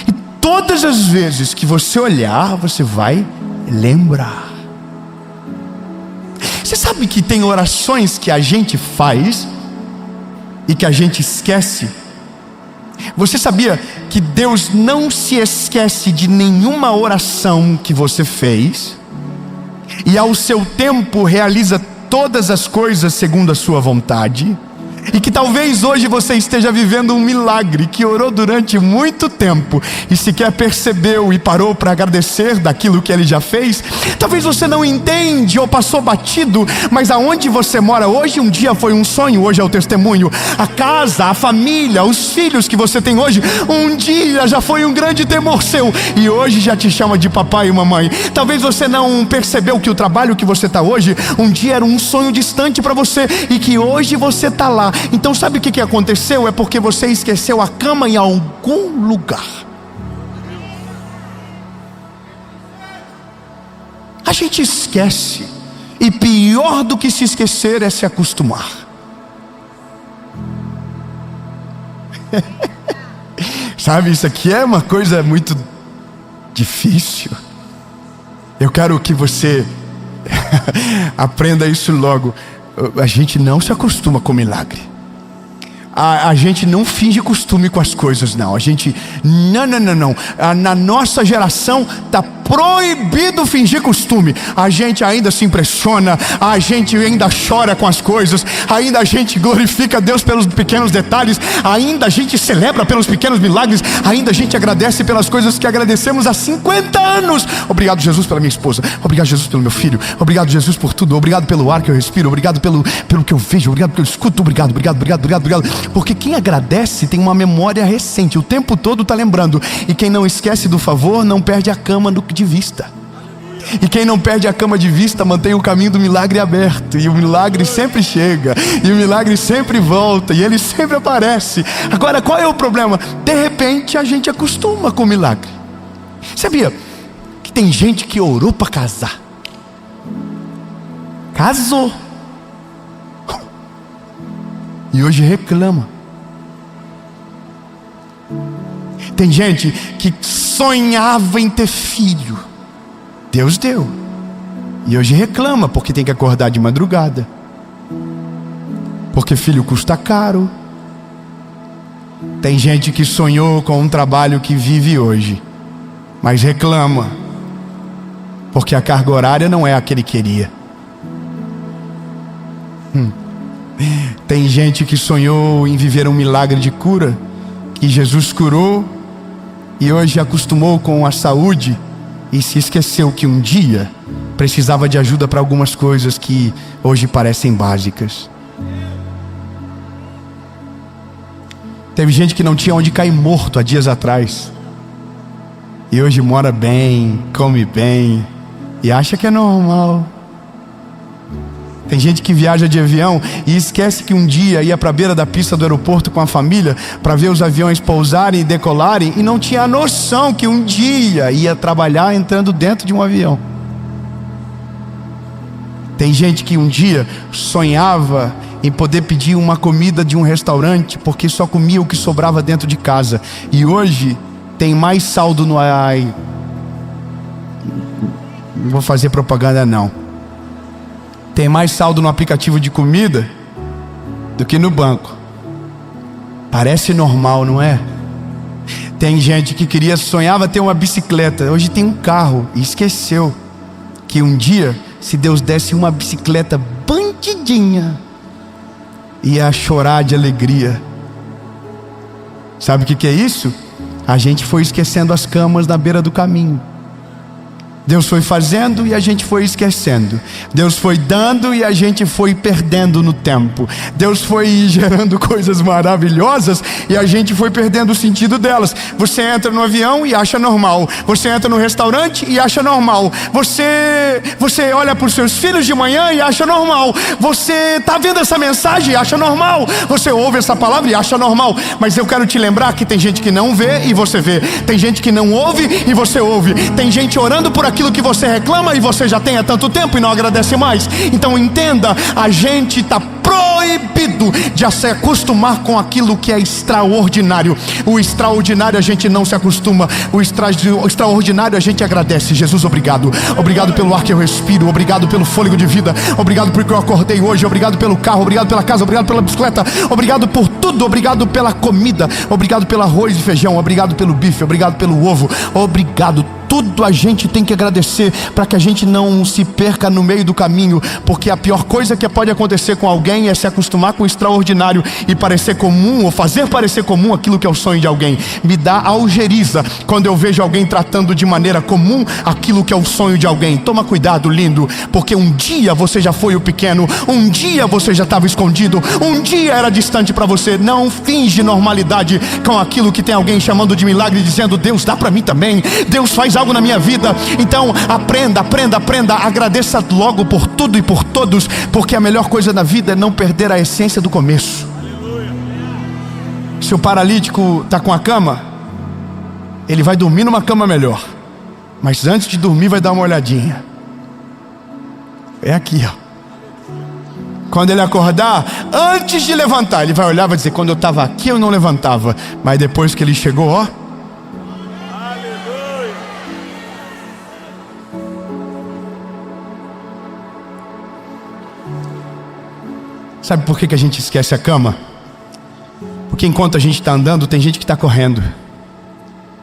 e todas as vezes que você olhar, você vai lembrar. Você sabe que tem orações que a gente faz e que a gente esquece? Você sabia que Deus não se esquece de nenhuma oração que você fez, e ao seu tempo realiza todas as coisas segundo a sua vontade? E que talvez hoje você esteja vivendo um milagre, que orou durante muito tempo e sequer percebeu e parou para agradecer daquilo que ele já fez. Talvez você não entende ou passou batido, mas aonde você mora hoje, um dia foi um sonho, hoje é o testemunho. A casa, a família, os filhos que você tem hoje, um dia já foi um grande temor seu, e hoje já te chama de papai e mamãe. Talvez você não percebeu que o trabalho que você está hoje, um dia era um sonho distante para você, e que hoje você está lá. Então sabe o que aconteceu? É porque você esqueceu a cama em algum lugar. A gente esquece, e pior do que se esquecer é se acostumar. Sabe, isso aqui é uma coisa muito difícil. Eu quero que você aprenda isso logo. A gente não se acostuma com milagre. A gente não finge costume com as coisas, não. A gente, não. Na nossa geração está proibido fingir costume. A gente ainda se impressiona, a gente ainda chora com as coisas, ainda a gente glorifica Deus pelos pequenos detalhes, ainda a gente celebra pelos pequenos milagres, ainda a gente agradece pelas coisas que agradecemos há 50 anos. Obrigado, Jesus, pela minha esposa. Obrigado, Jesus, pelo meu filho. Obrigado, Jesus, por tudo. Obrigado pelo ar que eu respiro. Obrigado pelo que eu vejo. Obrigado pelo que eu escuto. Obrigado. Porque quem agradece tem uma memória recente, o tempo todo está lembrando. E quem não esquece do favor não perde a cama de vista. E quem não perde a cama de vista mantém o caminho do milagre aberto. E o milagre sempre chega, e o milagre sempre volta, e ele sempre aparece. Agora, qual é o problema? De repente a gente acostuma com o milagre. Sabia que tem gente que orou para casar, casou, e hoje reclama. Tem gente que sonhava em ter filho, Deus deu, e hoje reclama porque tem que acordar de madrugada, porque filho custa caro. Tem gente que sonhou com um trabalho que vive hoje, mas reclama porque a carga horária não é a que ele queria. Tem gente que sonhou em viver um milagre de cura, que Jesus curou, e hoje acostumou com a saúde e se esqueceu que um dia precisava de ajuda para algumas coisas que hoje parecem básicas. Teve gente que não tinha onde cair morto há dias atrás, e hoje mora bem, come bem e acha que é normal. Tem gente que viaja de avião e esquece que um dia ia para a beira da pista do aeroporto com a família para ver os aviões pousarem e decolarem, e não tinha noção que um dia ia trabalhar entrando dentro de um avião. Tem gente que um dia sonhava em poder pedir uma comida de um restaurante porque só comia o que sobrava dentro de casa, e hoje tem mais saldo no não vou fazer propaganda não. Tem mais saldo no aplicativo de comida do que no banco. Parece normal, não é? Tem gente que sonhava ter uma bicicleta, hoje tem um carro e esqueceu que um dia, se Deus desse uma bicicleta bandidinha, ia chorar de alegria. Sabe o que é isso? A gente foi esquecendo as camas na beira do caminho. Deus foi fazendo e a gente foi esquecendo. Deus foi dando e a gente foi perdendo no tempo. Deus foi gerando coisas maravilhosas e a gente foi perdendo o sentido delas. Você entra no avião e acha normal. Você entra no restaurante e acha normal. Você olha para os seus filhos de manhã e acha normal. Você está vendo essa mensagem e acha normal. Você ouve essa palavra e acha normal. Mas eu quero te lembrar que tem gente que não vê e você vê. Tem gente que não ouve e você ouve. Tem gente orando por aquilo que você reclama e você já tem há tanto tempo e não agradece mais. Então entenda, a gente está proibido de se acostumar com aquilo que é extraordinário. O extraordinário a gente não se acostuma, o extraordinário a gente agradece. Jesus, obrigado. Obrigado pelo ar que eu respiro, obrigado pelo fôlego de vida, obrigado porque eu acordei hoje, obrigado pelo carro, obrigado pela casa, obrigado pela bicicleta, obrigado por tudo, obrigado pela comida, obrigado pelo arroz e feijão, obrigado pelo bife, obrigado pelo ovo, obrigado. Tudo a gente tem que agradecer para que a gente não se perca no meio do caminho, porque a pior coisa que pode acontecer com alguém é se acostumar com o extraordinário e parecer comum, ou fazer parecer comum aquilo que é o sonho de alguém. Me dá algeriza quando eu vejo alguém tratando de maneira comum aquilo que é o sonho de alguém. Toma cuidado, lindo, porque um dia você já foi o pequeno, um dia você já estava escondido, um dia era distante para você. Não finge normalidade com aquilo que tem alguém chamando de milagre, dizendo: Deus dá para mim também, Deus faz algo na minha vida. Então aprenda, agradeça logo por tudo e por todos, porque a melhor coisa na vida é não perder a essência do começo. Se o paralítico está com a cama, ele vai dormir numa cama melhor, mas antes de dormir vai dar uma olhadinha. É aqui, ó. Quando ele acordar, antes de levantar, ele vai olhar e vai dizer: quando eu estava aqui eu não levantava, mas depois que ele chegou, ó, sabe por que a gente esquece a cama? Porque enquanto a gente está andando, tem gente que está correndo.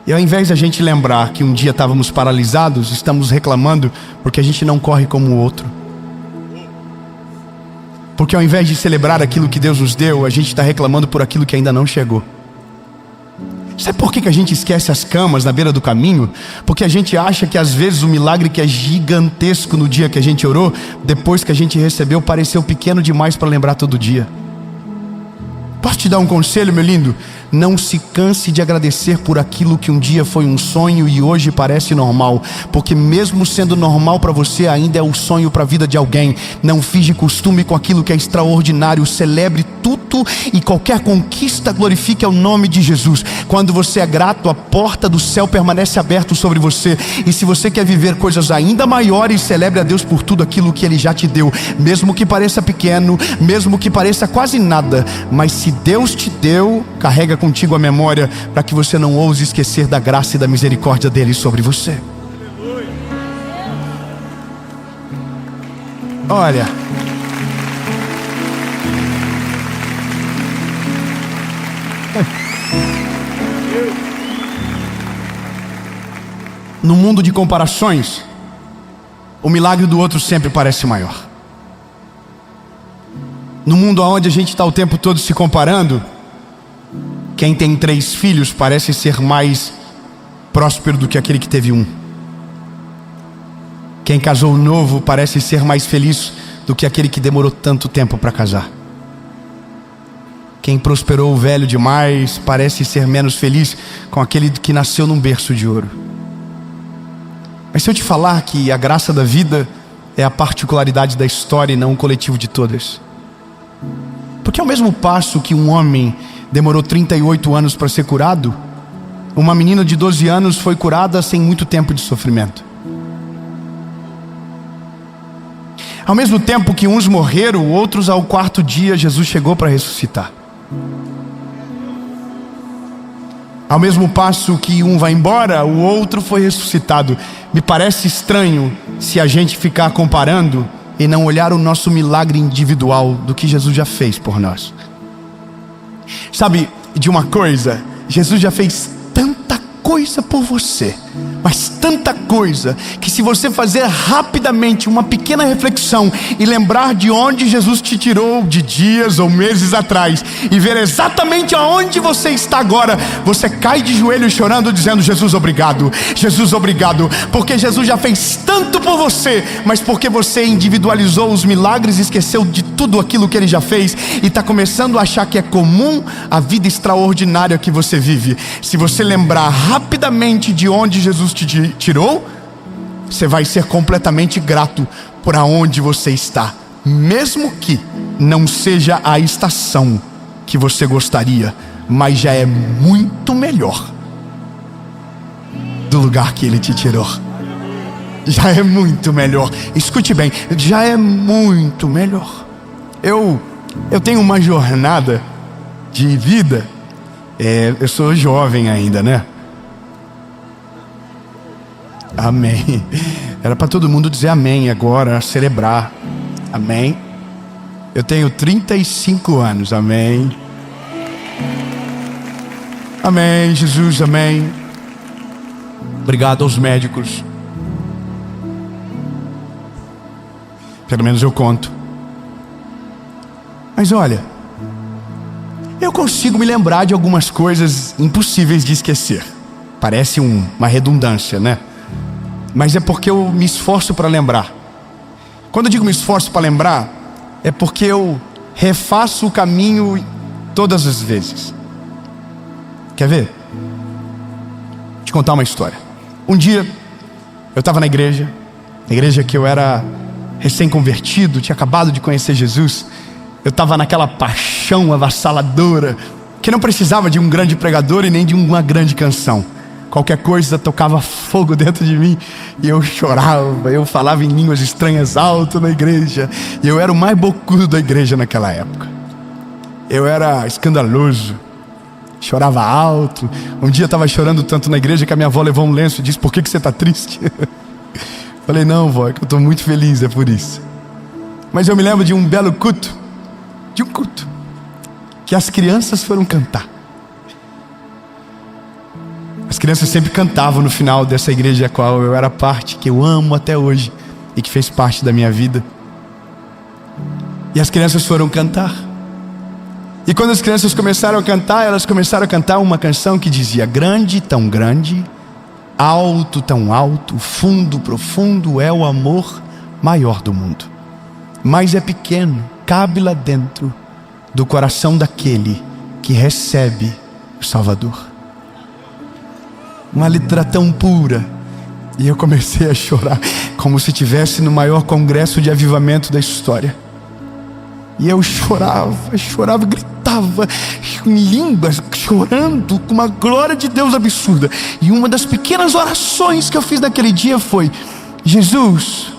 E ao invés de a gente lembrar que um dia estávamos paralisados, estamos reclamando porque a gente não corre como o outro. Porque ao invés de celebrar aquilo que Deus nos deu, a gente está reclamando por aquilo que ainda não chegou. Sabe por que a gente esquece as camas na beira do caminho? Porque a gente acha que às vezes o milagre que é gigantesco no dia que a gente orou, depois que a gente recebeu, pareceu pequeno demais para lembrar todo dia. Posso te dar um conselho, meu lindo? Não se canse de agradecer por aquilo que um dia foi um sonho e hoje parece normal. Porque mesmo sendo normal para você, ainda é um sonho para a vida de alguém. Não finge costume com aquilo que é extraordinário. Celebre tudo e qualquer conquista, glorifique ao nome de Jesus. Quando você é grato, a porta do céu permanece aberta sobre você. E se você quer viver coisas ainda maiores, celebre a Deus por tudo aquilo que Ele já te deu. Mesmo que pareça pequeno, mesmo que pareça quase nada. Mas se Deus te deu, carrega contigo a memória, para que você não ouse esquecer da graça e da misericórdia dele sobre você. Olha, no mundo de comparações, o milagre do outro sempre parece maior. No mundo onde a gente está o tempo todo se comparando, quem tem 3 filhos parece ser mais próspero do que aquele que teve 1. Quem casou novo parece ser mais feliz do que aquele que demorou tanto tempo para casar. Quem prosperou velho demais parece ser menos feliz com aquele que nasceu num berço de ouro. Mas se eu te falar que a graça da vida é a particularidade da história e não o coletivo de todas. Porque ao mesmo passo que um homem demorou 38 anos para ser curado, uma menina de 12 anos foi curada sem muito tempo de sofrimento. Ao mesmo tempo que uns morreram, outros ao 4º dia Jesus chegou para ressuscitar. Ao mesmo passo que um vai embora, o outro foi ressuscitado. Me parece estranho se a gente ficar comparando e não olhar o nosso milagre individual do que Jesus já fez por nós. Sabe de uma coisa? Jesus já fez tanta coisa por você, mas tanta coisa, que se você fazer rapidamente uma pequena reflexão e lembrar de onde Jesus te tirou de dias ou meses atrás e ver exatamente aonde você está agora, você cai de joelho chorando dizendo: Jesus, obrigado, Jesus, obrigado, porque Jesus já fez tanto por você, mas porque você individualizou os milagres e esqueceu de tudo aquilo que Ele já fez e está começando a achar que é comum a vida extraordinária que você vive. Se você lembrar rapidamente de onde Jesus te tirou, você vai ser completamente grato por aonde você está, mesmo que não seja a estação que você gostaria, mas já é muito melhor do lugar que Ele te tirou. Já é muito melhor. Escute bem, já é muito melhor. Eu tenho uma jornada de vida. Eu sou jovem ainda, né? Amém. Era para todo mundo dizer amém agora, celebrar. Amém. Eu tenho 35 anos. Amém. Amém, Jesus, amém. Obrigado aos médicos. Pelo menos eu conto. Mas olha, eu consigo me lembrar de algumas coisas impossíveis de esquecer. Parece uma redundância, né? Mas é porque eu me esforço para lembrar. Quando eu digo me esforço para lembrar, é porque eu refaço o caminho todas as vezes. Quer ver? Vou te contar uma história. Um dia, eu estava na igreja que eu era recém-convertido, tinha acabado de conhecer Jesus. Eu estava naquela paixão avassaladora, que não precisava de um grande pregador e nem de uma grande canção. Qualquer coisa tocava fogo dentro de mim e eu chorava, eu falava em línguas estranhas alto na igreja. E eu era o mais bocudo da igreja naquela época. Eu era escandaloso, chorava alto. Um dia eu estava chorando tanto na igreja que a minha avó levou um lenço e disse: por que você está triste? Falei: não, vó, é que eu estou muito feliz, é por isso. Mas eu me lembro de um belo culto, que as crianças foram cantar. crianças sempre cantavam no final dessa igreja a qual eu era parte, que eu amo até hoje e que fez parte da minha vida. E as crianças foram cantar. E quando as crianças começaram a cantar, elas começaram a cantar uma canção que dizia: grande, tão grande, alto, tão alto, fundo, profundo é o amor maior do mundo. Mas é pequeno, cabe lá dentro do coração daquele que recebe o Salvador. Uma letra tão pura. E eu comecei a chorar, como se estivesse no maior congresso de avivamento da história. E eu chorava, gritava em línguas, chorando com uma glória de Deus absurda. E uma das pequenas orações que eu fiz naquele dia foi: Jesus,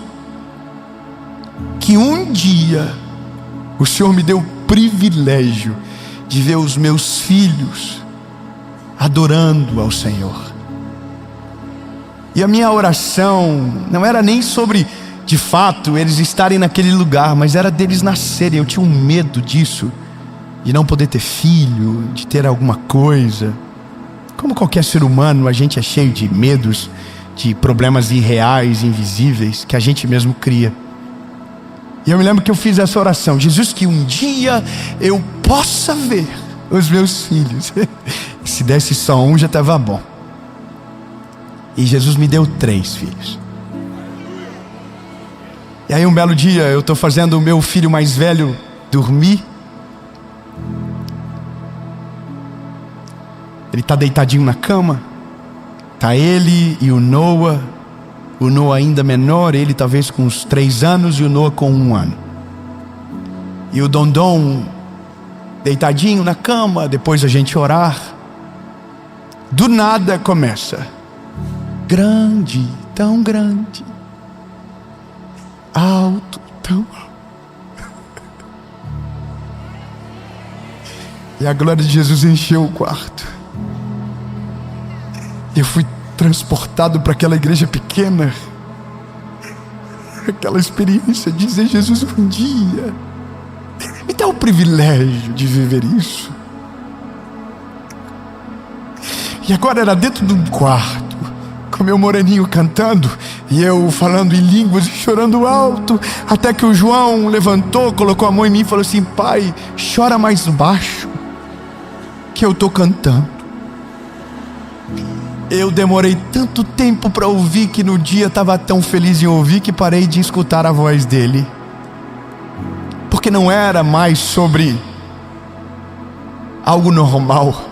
que um dia o Senhor me deu o privilégio de ver os meus filhos adorando ao Senhor. E a minha oração não era nem sobre, de fato, eles estarem naquele lugar, mas era deles nascerem. Eu tinha um medo disso, de não poder ter filho, de ter alguma coisa. Como qualquer ser humano, a gente é cheio de medos, de problemas irreais, invisíveis, que a gente mesmo cria. E eu me lembro que eu fiz essa oração: Jesus, que um dia eu possa ver os meus filhos. Se desse só um já estava bom. E Jesus me deu 3 filhos. E aí um belo dia eu estou fazendo o meu filho mais velho dormir. Ele está deitadinho na cama. Está ele e o Noah. O Noah ainda menor, ele talvez com uns 3 anos e o Noah com 1 ano. E o Dondon deitadinho na cama, depois a gente orar. Do nada começa: grande, tão grande, alto, tão alto. E a glória de Jesus encheu o quarto. Eu fui transportado para aquela igreja pequena, aquela experiência de dizer: Jesus, um dia me dá o privilégio de viver isso. E agora era dentro de um quarto, com meu moreninho cantando, e eu falando em línguas e chorando alto, até que o João levantou, colocou a mão em mim e falou assim: pai, chora mais baixo, que eu estou cantando. Eu demorei tanto tempo para ouvir, que no dia estava tão feliz em ouvir, que parei de escutar a voz dele. Porque não era mais sobre algo normal,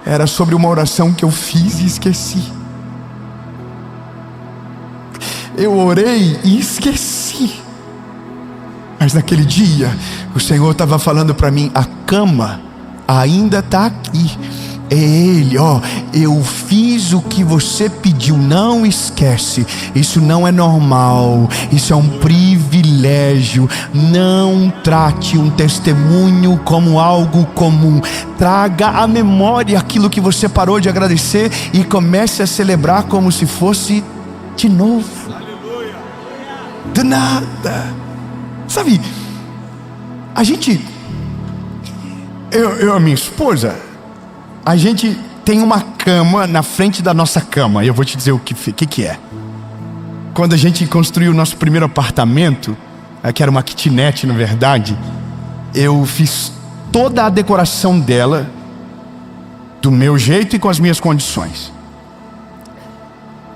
era sobre uma oração que eu fiz e esqueci. Eu orei e esqueci. Mas naquele dia o Senhor estava falando para mim: a cama ainda está aqui. É Ele, eu fiz o que você pediu, não esquece. Isso não é normal, isso é um privilégio. Não trate um testemunho como algo comum. Traga à memória aquilo que você parou de agradecer e comece a celebrar como se fosse de novo. Do nada. Sabe, a gente, eu e a minha esposa, a gente tem uma cama na frente da nossa cama. E eu vou te dizer o que é. Quando a gente construiu o nosso primeiro apartamento, que era uma kitnet na verdade, eu fiz toda a decoração dela do meu jeito e com as minhas condições.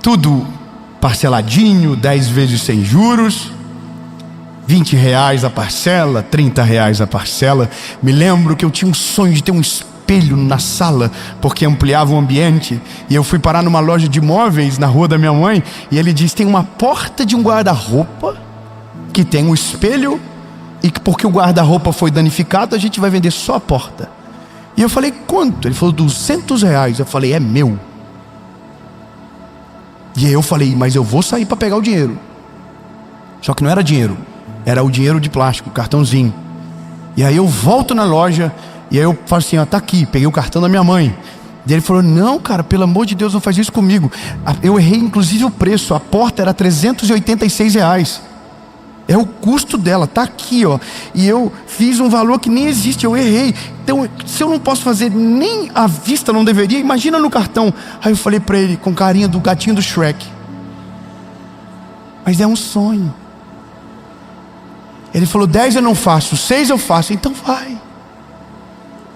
Tudo parceladinho, 10 vezes sem juros, R$20 a parcela, R$30 a parcela. Me lembro que eu tinha um sonho de ter um espelho na sala, porque ampliava o ambiente. E eu fui parar numa loja de móveis na rua da minha mãe, e ele disse: tem uma porta de um guarda-roupa que tem um espelho, e que porque o guarda-roupa foi danificado, a gente vai vender só a porta. E eu falei: quanto? Ele falou: R$200. Eu falei: é meu. E aí eu falei: mas eu vou sair para pegar o dinheiro. Só que não era dinheiro, era o dinheiro de plástico, cartãozinho. E aí eu volto na loja, e aí eu falo assim: tá aqui, peguei o cartão da minha mãe. E ele falou: não, cara, pelo amor de Deus, não faz isso comigo. Eu errei inclusive o preço, a porta era R$386. É o custo dela, tá aqui, ó. E eu fiz um valor que nem existe, eu errei. Então, se eu não posso fazer nem à vista, não deveria, imagina no cartão. Aí eu falei para ele, com carinho do gatinho do Shrek: mas é um sonho. Ele falou: 10 eu não faço, 6 eu faço. Então vai.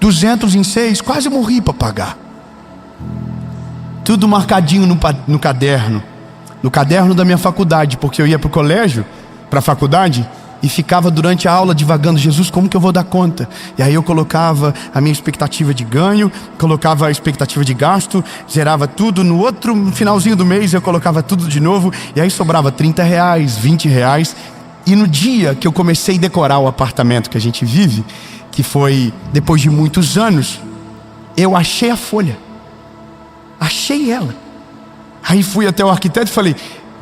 200 em 6, quase morri para pagar. Tudo marcadinho no caderno. No caderno da minha faculdade, porque eu ia para o colégio, para a faculdade, e ficava durante a aula divagando: Jesus, como que eu vou dar conta? E aí eu colocava a minha expectativa de ganho, colocava a expectativa de gasto, zerava tudo. No outro finalzinho do mês eu colocava tudo de novo, e aí sobrava R$30, R$20. E no dia que eu comecei a decorar o apartamento que a gente vive, que foi depois de muitos anos, eu achei a folha. Achei ela. Aí fui até o arquiteto e falei: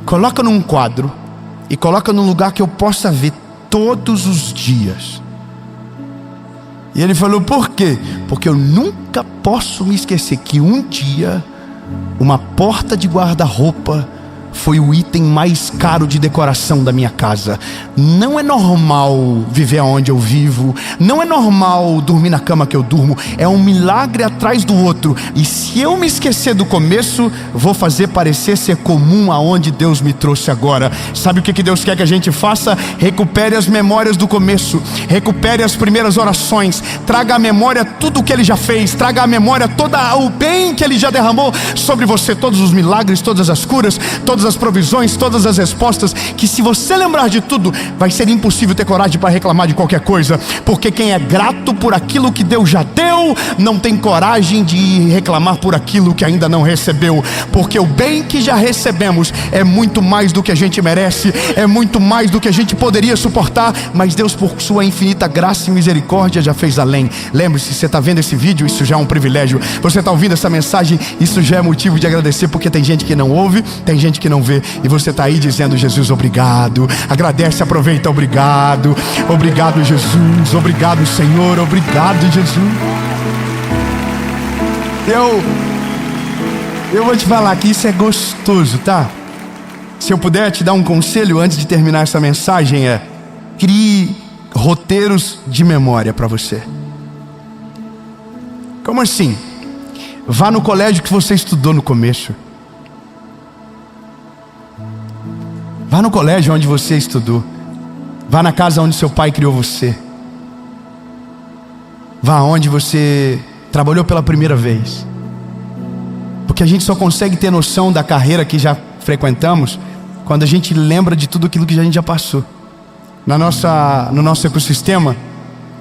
coloca num quadro e coloca num lugar que eu possa ver todos os dias. E ele falou: por quê? Porque eu nunca posso me esquecer que um dia uma porta de guarda-roupa foi o item mais caro de decoração da minha casa. Não é normal viver onde eu vivo, não é normal dormir na cama que eu durmo. É um milagre atrás do outro. E se eu me esquecer do começo, vou fazer parecer ser comum aonde Deus me trouxe agora. Sabe o que Deus quer que a gente faça? Recupere as memórias do começo, recupere as primeiras orações, traga à memória tudo o que Ele já fez, traga à memória todo o bem que Ele já derramou sobre você, todos os milagres, todas as curas, todas as provisões, todas as respostas, que se você lembrar de tudo, vai ser impossível ter coragem para reclamar de qualquer coisa, porque quem é grato por aquilo que Deus já deu, não tem coragem de reclamar por aquilo que ainda não recebeu, porque o bem que já recebemos é muito mais do que a gente merece, é muito mais do que a gente poderia suportar, mas Deus, por sua infinita graça e misericórdia, já fez além. Lembre-se, você está vendo esse vídeo, isso já é um privilégio. Você está ouvindo essa mensagem, isso já é motivo de agradecer, porque tem gente que não ouve, tem gente que não vê, e você está aí dizendo: Jesus, obrigado. Agradece, aproveita, obrigado. Obrigado, Jesus. Obrigado, Senhor. Obrigado, Jesus. Eu vou te falar que isso é gostoso, tá? Se eu puder te dar um conselho antes de terminar essa mensagem, crie roteiros de memória para você. Como assim? Vá no colégio que você estudou no começo. Vá no colégio onde você estudou. Vá na casa onde seu pai criou você. Vá onde você trabalhou pela primeira vez. Porque a gente só consegue ter noção da carreira que já frequentamos quando a gente lembra de tudo aquilo que a gente já passou. No nosso ecossistema,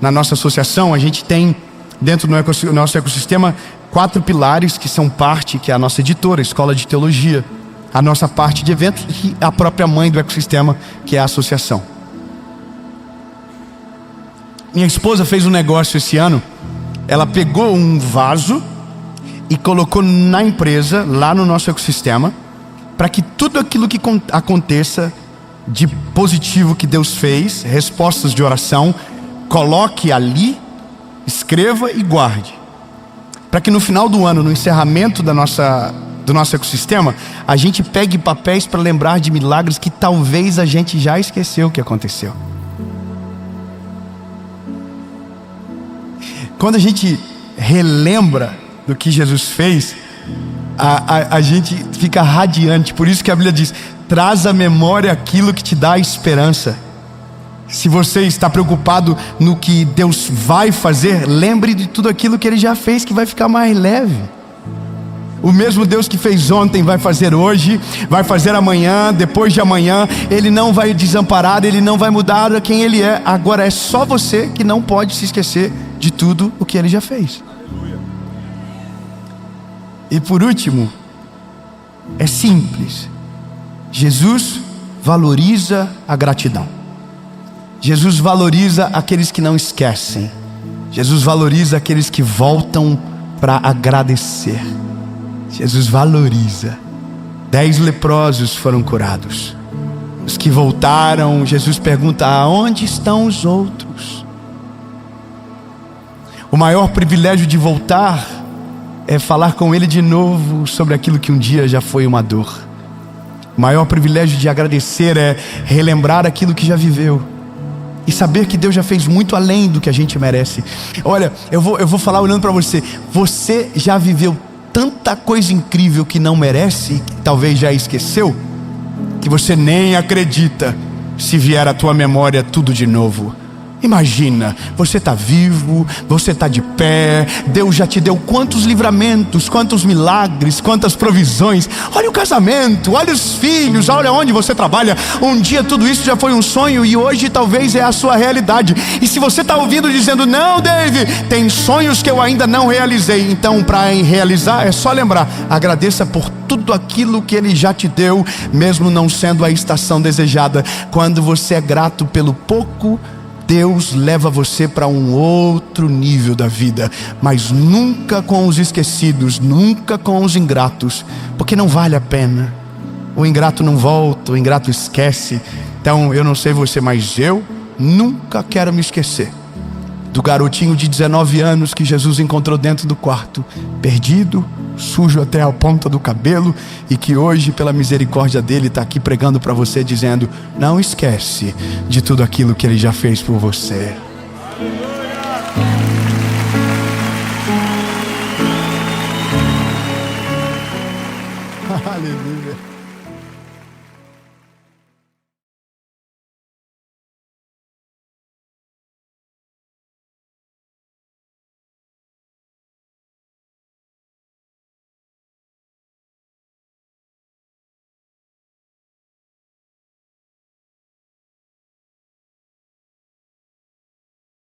na nossa associação, a gente tem dentro do nosso ecossistema 4 pilares que são parte, que é a nossa editora, a Escola de Teologia, a nossa parte de eventos e a própria mãe do ecossistema, que é a associação. Minha esposa fez um negócio esse ano. Ela pegou um vaso e colocou na empresa, lá no nosso ecossistema, para que tudo aquilo que aconteça de positivo que Deus fez, respostas de oração, coloque ali, escreva e guarde, para que no final do ano, no encerramento do nosso ecossistema, a gente pegue papéis para lembrar de milagres que talvez a gente já esqueceu que aconteceu. Quando a gente relembra do que Jesus fez, a gente fica radiante. Por isso que a Bíblia diz: traz à memória aquilo que te dá esperança. Se você está preocupado no que Deus vai fazer, lembre de tudo aquilo que Ele já fez, que vai ficar mais leve. O mesmo Deus que fez ontem vai fazer hoje, vai fazer amanhã, depois de amanhã. Ele não vai desamparar, Ele não vai mudar quem Ele é. Agora é só você que não pode se esquecer de tudo o que Ele já fez. E por último, é simples. Jesus valoriza a gratidão. Jesus valoriza aqueles que não esquecem. Jesus valoriza aqueles que voltam para agradecer. Jesus valoriza. 10 leprosos foram curados. Os que voltaram, Jesus pergunta: aonde estão os outros? O maior privilégio de voltar é falar com Ele de novo sobre aquilo que um dia já foi uma dor. O maior privilégio de agradecer é relembrar aquilo que já viveu e saber que Deus já fez muito além do que a gente merece. Olha, eu vou falar olhando para você. Você já viveu tanta coisa incrível que não merece, que talvez já esqueceu, que você nem acredita se vier à tua memória tudo de novo. Imagina, você está vivo, você está de pé, Deus já te deu quantos livramentos, quantos milagres, quantas provisões. Olha o casamento, olha os filhos, olha onde você trabalha. Um dia tudo isso já foi um sonho e hoje talvez é a sua realidade. E se você está ouvindo dizendo, não, Dave, tem sonhos que eu ainda não realizei, então para realizar é só lembrar, agradeça por tudo aquilo que Ele já te deu, mesmo não sendo a estação desejada. Quando você é grato pelo pouco, Deus leva você para um outro nível da vida, mas nunca com os esquecidos, nunca com os ingratos, porque não vale a pena. O ingrato não volta, o ingrato esquece. Então eu não sei você, mas eu nunca quero me esquecer do garotinho de 19 anos que Jesus encontrou dentro do quarto, perdido, sujo até a ponta do cabelo, e que hoje, pela misericórdia dele, está aqui pregando para você, dizendo, não esquece de tudo aquilo que ele já fez por você. Aleluia.